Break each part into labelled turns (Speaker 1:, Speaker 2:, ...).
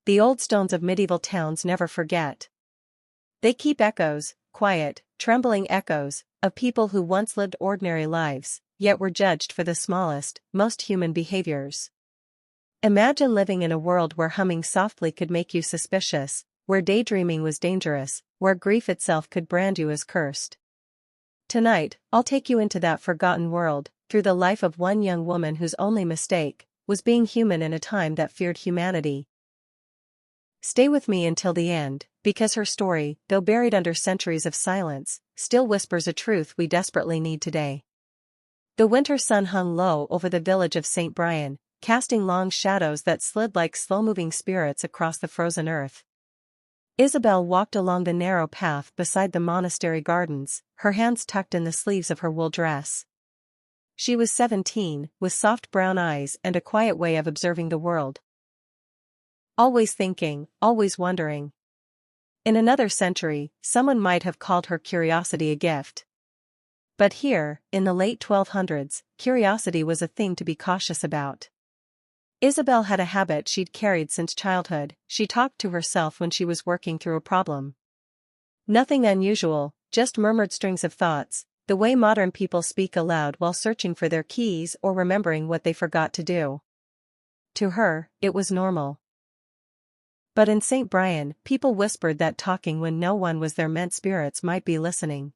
Speaker 1: The old stones of medieval towns never forget. They keep echoes, quiet, trembling echoes, of people who once lived ordinary lives, yet were judged for the smallest, most human behaviors. Imagine living in a world where humming softly could make you suspicious, where daydreaming was dangerous, where grief itself could brand you as cursed. Tonight, I'll take you into that forgotten world, through the life of one young woman whose only mistake was being human in a time that feared humanity. Stay with me until the end, because her story, though buried under centuries of silence, still whispers a truth we desperately need today. The winter sun hung low over the village of St. Brian, casting long shadows that slid like slow-moving spirits across the frozen earth. Isabel walked along the narrow path beside the monastery gardens, her hands tucked in the sleeves of her wool dress. She was 17, with soft brown eyes and a quiet way of observing the world. Always thinking, always wondering. In another century, someone might have called her curiosity a gift. But here, in the late 1200s, curiosity was a thing to be cautious about. Isabel had a habit she'd carried since childhood. She talked to herself when she was working through a problem. Nothing unusual, just murmured strings of thoughts, the way modern people speak aloud while searching for their keys or remembering what they forgot to do. To her, it was normal. But in St. Brian, people whispered that talking when no one was there meant spirits might be listening.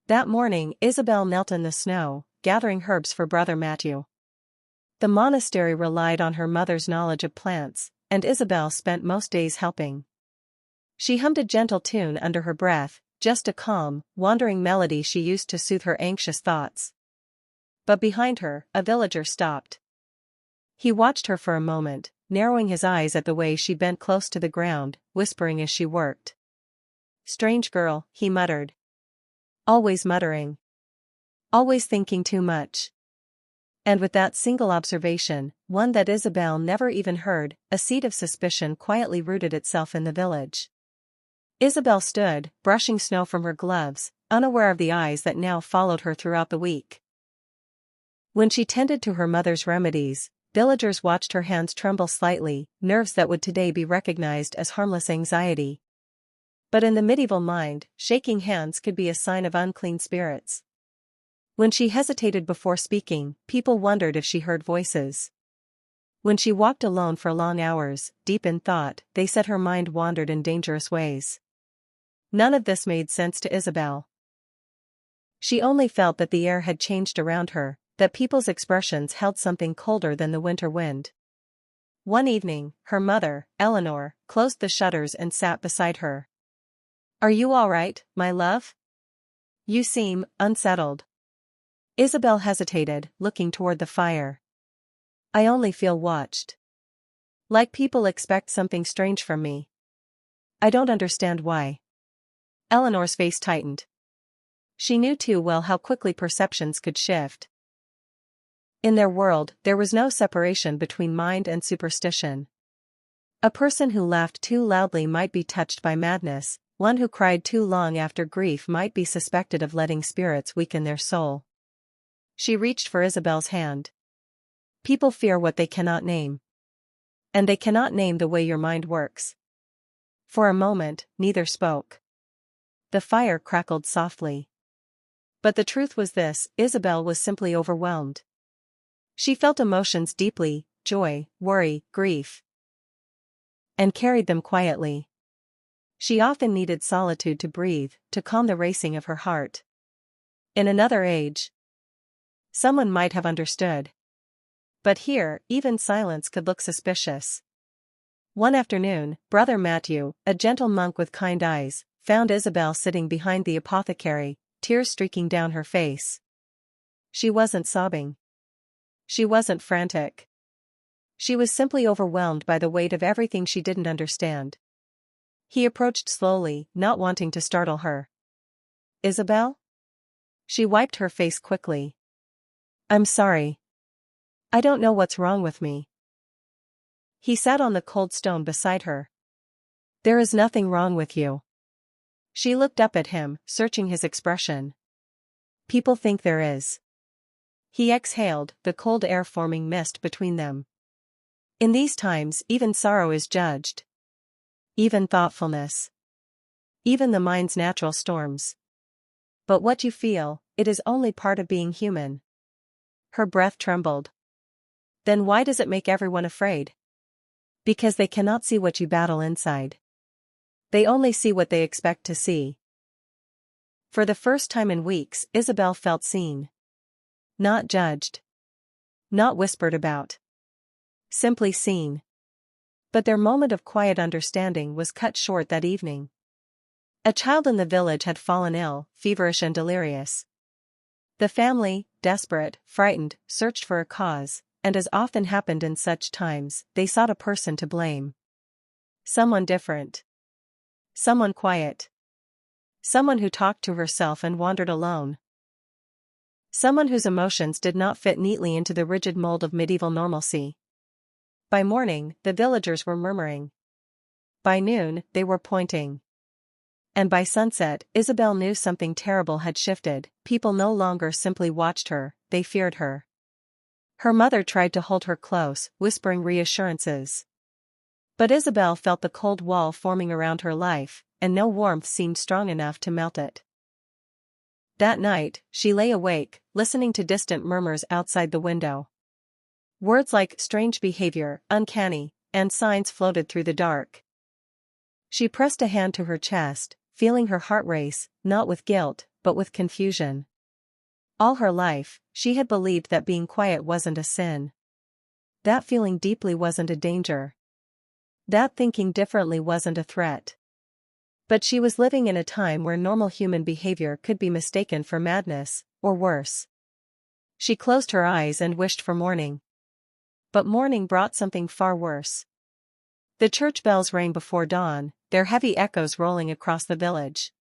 Speaker 1: That morning, Isabel knelt in the snow, gathering herbs for Brother Matthew. The monastery relied on her mother's knowledge of plants, and Isabel spent most days helping. She hummed a gentle tune under her breath, just a calm, wandering melody she used to soothe her anxious thoughts. But behind her, a villager stopped. He watched her for a moment, narrowing his eyes at the way she bent close to the ground, whispering as she worked. "Strange girl," he muttered. "Always muttering. Always thinking too much." And with that single observation, one that Isabel never even heard, a seed of suspicion quietly rooted itself in the village. Isabel stood, brushing snow from her gloves, unaware of the eyes that now followed her throughout the week. When she tended to her mother's remedies, villagers watched her hands tremble slightly, nerves that would today be recognized as harmless anxiety. But in the medieval mind, shaking hands could be a sign of unclean spirits. When she hesitated before speaking, people wondered if she heard voices. When she walked alone for long hours, deep in thought, they said her mind wandered in dangerous ways. None of this made sense to Isabel. She only felt that the air had changed around her, that people's expressions held something colder than the winter wind. One evening, her mother, Eleanor, closed the shutters and sat beside her. "Are you all right, my love? You seem unsettled." Isabel hesitated, looking toward the fire. "I only feel watched. Like people expect something strange from me. I don't understand why." Eleanor's face tightened. She knew too well how quickly perceptions could shift. In their world, there was no separation between mind and superstition. A person who laughed too loudly might be touched by madness, one who cried too long after grief might be suspected of letting spirits weaken their soul. She reached for Isabel's hand. "People fear what they cannot name. And they cannot name the way your mind works." For a moment, neither spoke. The fire crackled softly. But the truth was this: Isabel was simply overwhelmed. She felt emotions deeply, joy, worry, grief, and carried them quietly. She often needed solitude to breathe, to calm the racing of her heart. In another age, someone might have understood. But here, even silence could look suspicious. One afternoon, Brother Matthew, a gentle monk with kind eyes, found Isabel sitting behind the apothecary, tears streaking down her face. She wasn't sobbing. She wasn't frantic. She was simply overwhelmed by the weight of everything she didn't understand. He approached slowly, not wanting to startle her. "Isabel?" She wiped her face quickly. "I'm sorry. I don't know what's wrong with me." He sat on the cold stone beside her. "There is nothing wrong with you." She looked up at him, searching his expression. "People think there is." He exhaled, the cold air forming mist between them. In these times, even sorrow is judged. Even thoughtfulness. Even the mind's natural storms. But what you feel, it is only part of being human. Her breath trembled. Then why does it make everyone afraid? Because they cannot see what you battle inside. They only see what they expect to see. For the first time in weeks, Isabel felt seen. Not judged. Not whispered about. Simply seen. But their moment of quiet understanding was cut short that evening. A child in the village had fallen ill, feverish and delirious. The family, desperate, frightened, searched for a cause, and as often happened in such times, they sought a person to blame. Someone different. Someone quiet. Someone who talked to herself and wandered alone. Someone whose emotions did not fit neatly into the rigid mold of medieval normalcy. By morning, the villagers were murmuring. By noon, they were pointing. And by sunset, Isabel knew something terrible had shifted. People no longer simply watched her, they feared her. Her mother tried to hold her close, whispering reassurances. But Isabel felt the cold wall forming around her life, and no warmth seemed strong enough to melt it. That night, she lay awake, listening to distant murmurs outside the window. Words like strange behavior, uncanny, and signs floated through the dark. She pressed a hand to her chest, feeling her heart race, not with guilt, but with confusion. All her life, she had believed that being quiet wasn't a sin. That feeling deeply wasn't a danger. That thinking differently wasn't a threat. But she was living in a time where normal human behavior could be mistaken for madness, or worse. She closed her eyes and wished for morning. But morning brought something far worse. The church bells rang before dawn, their heavy echoes rolling across the village.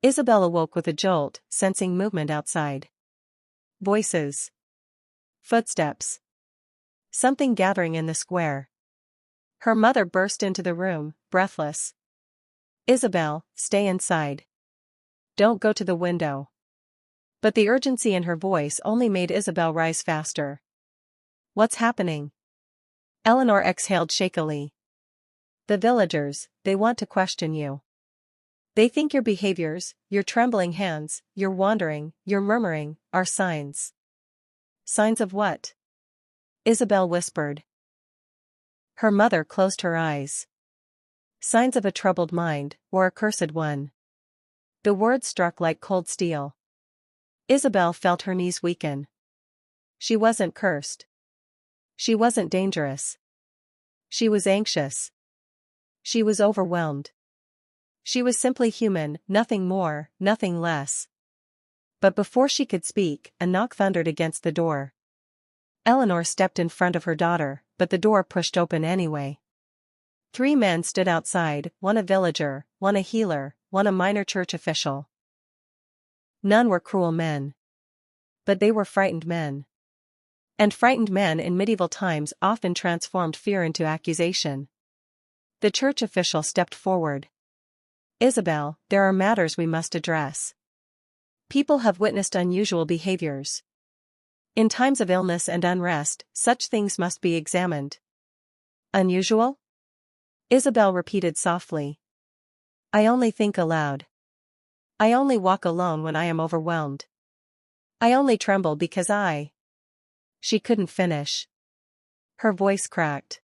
Speaker 1: Isabel awoke with a jolt, sensing movement outside. Voices. Footsteps. Something gathering in the square. Her mother burst into the room, breathless. "Isabel, stay inside. Don't go to the window." But the urgency in her voice only made Isabel rise faster. "What's happening?" Eleanor exhaled shakily. "The villagers, they want to question you. They think your behaviors, your trembling hands, your wandering, your murmuring, are signs." "Signs of what?" Isabel whispered. Her mother closed her eyes. "Signs of a troubled mind, or a cursed one." The words struck like cold steel. Isabel felt her knees weaken. She wasn't cursed. She wasn't dangerous. She was anxious. She was overwhelmed. She was simply human, nothing more, nothing less. But before she could speak, a knock thundered against the door. Eleanor stepped in front of her daughter, but the door pushed open anyway. 3 men stood outside, one a villager, one a healer, one a minor church official. None were cruel men. But they were frightened men. And frightened men in medieval times often transformed fear into accusation. The church official stepped forward. "Isabel, there are matters we must address. People have witnessed unusual behaviors. In times of illness and unrest, such things must be examined." "Unusual?" Isabel repeated softly. "I only think aloud. I only walk alone when I am overwhelmed. I only tremble because I—" She couldn't finish. Her voice cracked.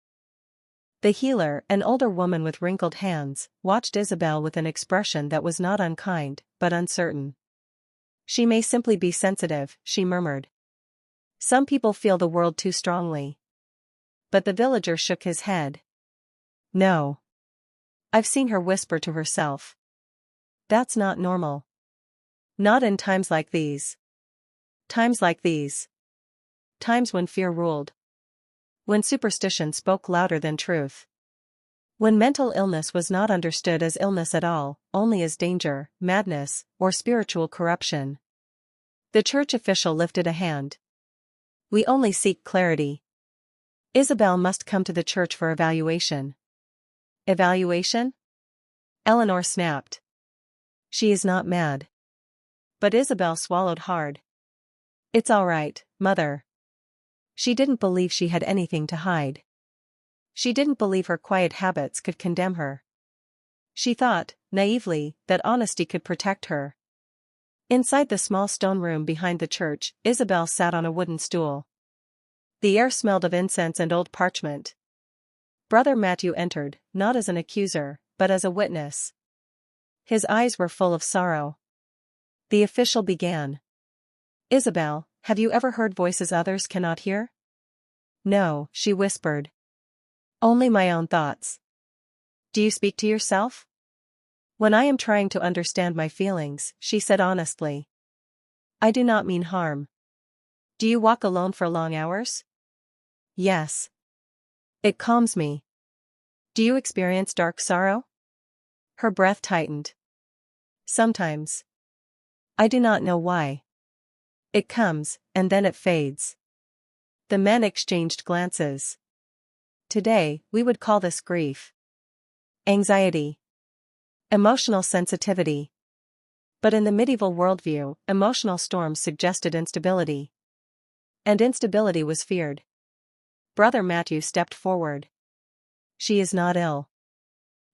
Speaker 1: The healer, an older woman with wrinkled hands, watched Isabel with an expression that was not unkind, but uncertain. "She may simply be sensitive," she murmured. "Some people feel the world too strongly." But the villager shook his head. "No. I've seen her whisper to herself. That's not normal. Not in times like these. Times like these. Times when fear ruled. When superstition spoke louder than truth. When mental illness was not understood as illness at all, only as danger, madness, or spiritual corruption." The church official lifted a hand. "We only seek clarity. Isabel must come to the church for evaluation." "Evaluation?" Eleanor snapped. "She is not mad." But Isabel swallowed hard. "It's all right, Mother. She didn't believe she had anything to hide. She didn't believe her quiet habits could condemn her. She thought, naively, that honesty could protect her. Inside the small stone room behind the church, Isabel sat on a wooden stool. The air smelled of incense and old parchment. Brother Matthew entered, not as an accuser, but as a witness. His eyes were full of sorrow. The official began. "Isabel, have you ever heard voices others cannot hear?" "No," she whispered. "Only my own thoughts." "Do you speak to yourself?" "When I am trying to understand my feelings," she said honestly. "I do not mean harm." "Do you walk alone for long hours?" "Yes. It calms me." "Do you experience dark sorrow?" Her breath tightened. "Sometimes. I do not know why. It comes, and then it fades." The men exchanged glances. "Today, we would call this grief. Anxiety. Emotional sensitivity." But in the medieval worldview, emotional storms suggested instability. And instability was feared. Brother Matthew stepped forward. "She is not ill.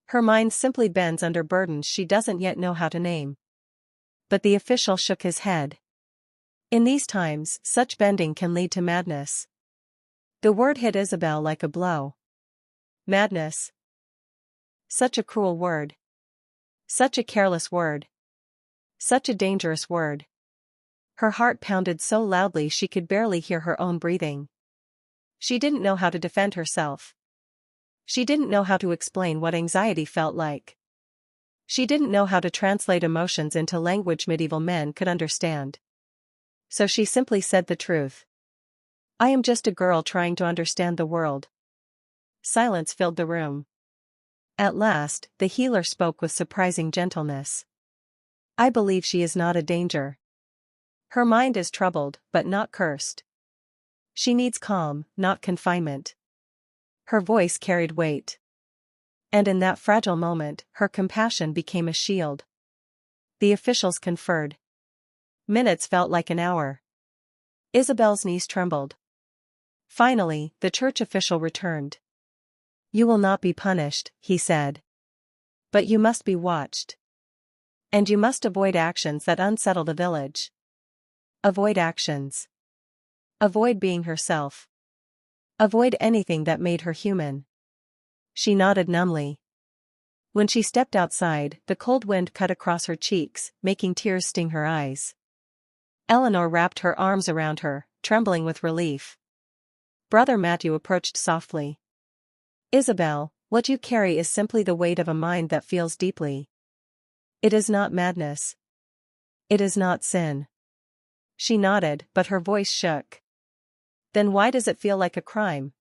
Speaker 1: Her mind simply bends under burdens she doesn't yet know how to name." But the official shook his head. "In these times, such bending can lead to madness." The word hit Isabel like a blow. Madness. Such a cruel word. Such a careless word. Such a dangerous word. Her heart pounded so loudly she could barely hear her own breathing. She didn't know how to defend herself. She didn't know how to explain what anxiety felt like. She didn't know how to translate emotions into language medieval men could understand. So she simply said the truth. "I am just a girl trying to understand the world." Silence filled the room. At last, the healer spoke with surprising gentleness. "I believe she is not a danger. Her mind is troubled, but not cursed. She needs calm, not confinement." Her voice carried weight. And in that fragile moment, her compassion became a shield. The officials conferred. Minutes felt like an hour. Isabel's knees trembled. Finally, the church official returned. "You will not be punished," he said. "But you must be watched. And you must avoid actions that unsettle the village." Avoid actions. Avoid being herself. Avoid anything that made her human. She nodded numbly. When she stepped outside, the cold wind cut across her cheeks, making tears sting her eyes. Eleanor wrapped her arms around her, trembling with relief. Brother Matthew approached softly. "Isabel, what you carry is simply the weight of a mind that feels deeply. It is not madness. It is not sin." She nodded, but her voice shook. "Then why does it feel like a crime?"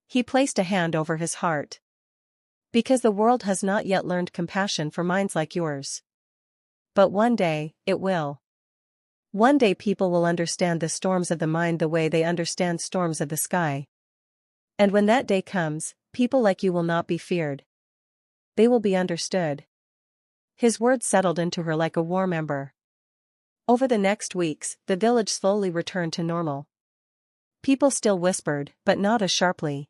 Speaker 1: He placed a hand over his heart. "Because the world has not yet learned compassion for minds like yours. But one day, it will. One day people will understand the storms of the mind the way they understand storms of the sky. And when that day comes, people like you will not be feared. They will be understood." His words settled into her like a warm ember. Over the next weeks, the village slowly returned to normal. People still whispered, but not as sharply.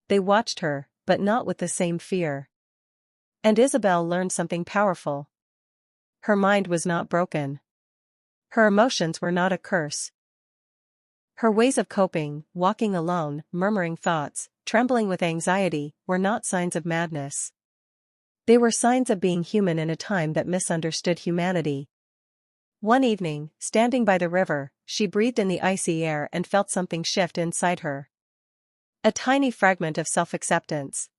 Speaker 1: They watched her, but not with the same fear. And Isabel learned something powerful. Her mind was not broken. Her emotions were not a curse. Her ways of coping, walking alone, murmuring thoughts, trembling with anxiety, were not signs of madness. They were signs of being human in a time that misunderstood humanity. One evening, standing by the river, she breathed in the icy air and felt something shift inside her. A tiny fragment of self-acceptance.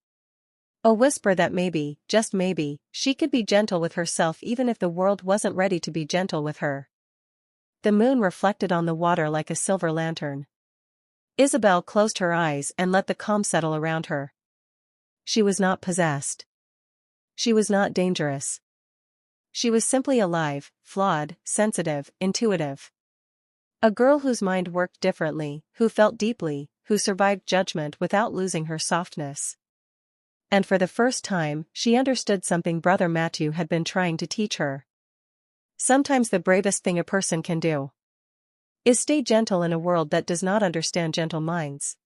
Speaker 1: A whisper that maybe, just maybe, she could be gentle with herself even if the world wasn't ready to be gentle with her. The moon reflected on the water like a silver lantern. Isabel closed her eyes and let the calm settle around her. She was not possessed. She was not dangerous. She was simply alive, flawed, sensitive, intuitive. A girl whose mind worked differently, who felt deeply, who survived judgment without losing her softness. And for the first time, she understood something Brother Matthew had been trying to teach her. Sometimes the bravest thing a person can do is stay gentle in a world that does not understand gentle minds.